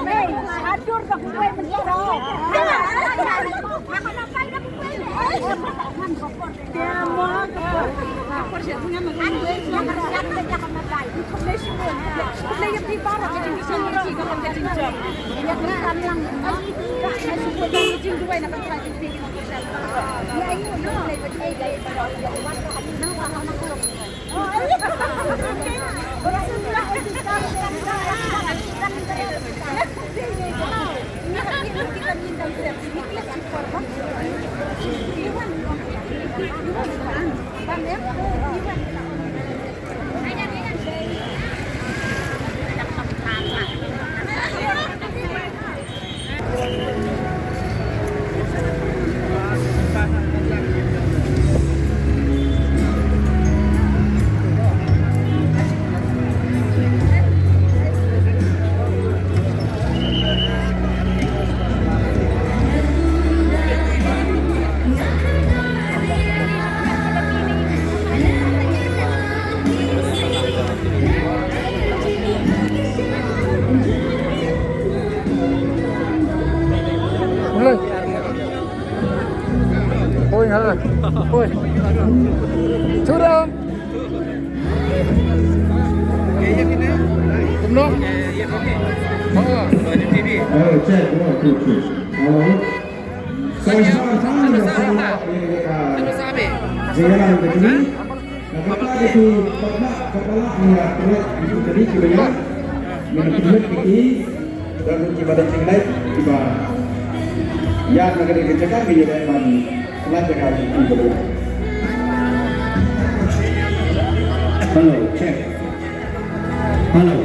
hancur dah kue menjero. Dia mau kapor siya punya makan kue siya kan makan. Kombinasi pun. Kombinasi yang tiba-tiba jadi bisa ngisi kalau jadi jam. Dia kan lang. Kasi support ang kucing dua na kan try to pick up yourself. Ya ini no play with A guys pero ya iwan ko kanina nang ako na ko. Ora sila o si Ôi hả? Ôi. Chú đâu? Cũng nó. Cek semua cuci. Saya sama dengan jalan ke sini. Kata itu kepala niat itu tadi sebenarnya menurut ini dan ibadah cengai ibadah. Ya negara kecekar di dalam pelajaran itu. Halo, cek. Halo.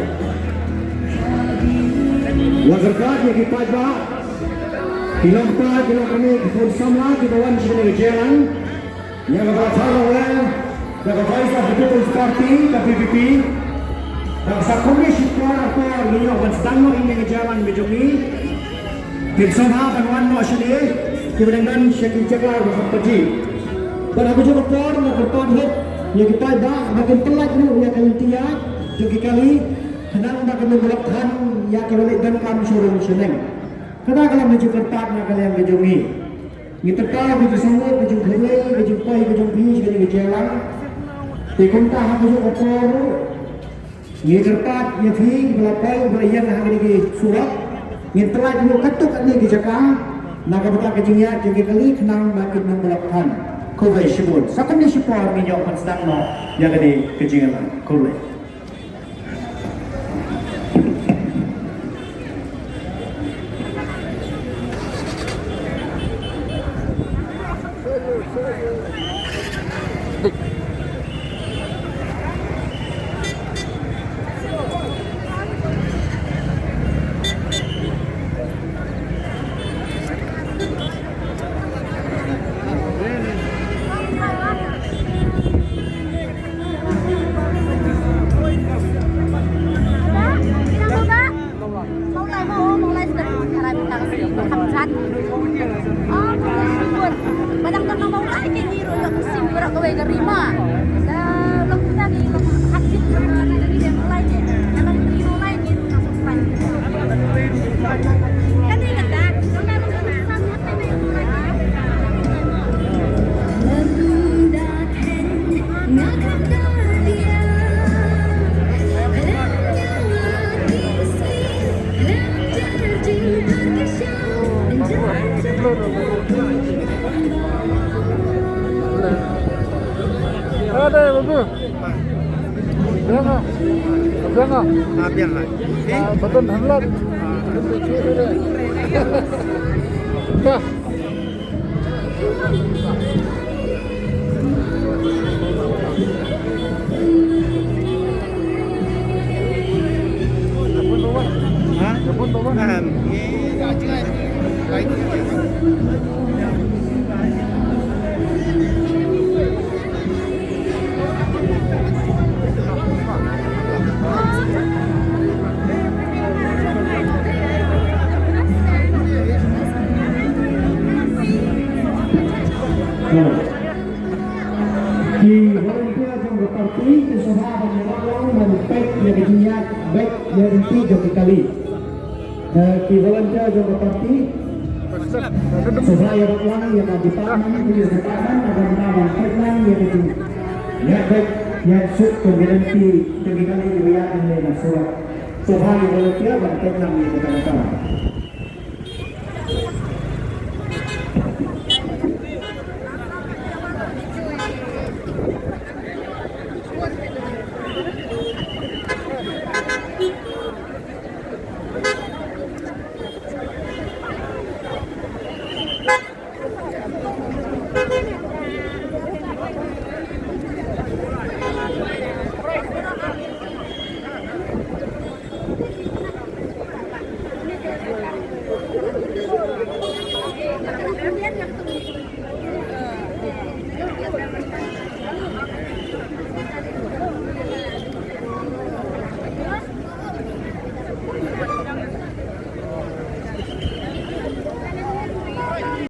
Wajarkah yang kita baca? Kilang kami bersama di bawah sini jalan. Yang berasal dari the Voice of the People's Party, the PPP. Dan sa komisi atau ninyo sedang ini jalan bejumi. Bersama dengan masyarakat kemudian syekh-syekh bersahabat. Dan aku juga berpahit yang kita dah makin telat ni yang kali tiap jadi kali kenal nak kami melakukan yang kali dan kami suruh seneng. Kenal kalau menuju tempat nak kalian kejungi. Kita tahu kita semua kejung kiri, kejung pai, kejung bis, kejung jalan. Tikunta aku juga kotor. Ni tempat yang fik belapai berian hari ini surat. Yang telah dulu katuk ni di Jakarta. Nak kita kejungnya jadi kali kenal makin melakukan. Kue sebut. Sakam ni sepuluh minyak sedang no yang kali kejungan kue. Ada betul. Jangan. Biar lah. Betul hanlat. Dah. Jepun bawa. Di volunteer yang berparti kesabaran yang lalu dan baik yang dinyat baik yang tiga kali. Ki volunteer juga parti. Supaya orang yang di departemen punya departemen akan melawan headline yang itu. Ya baik, yang suk pengganti kali riwayat ini surat. Supaya volunteer dan headline yang kita lakukan.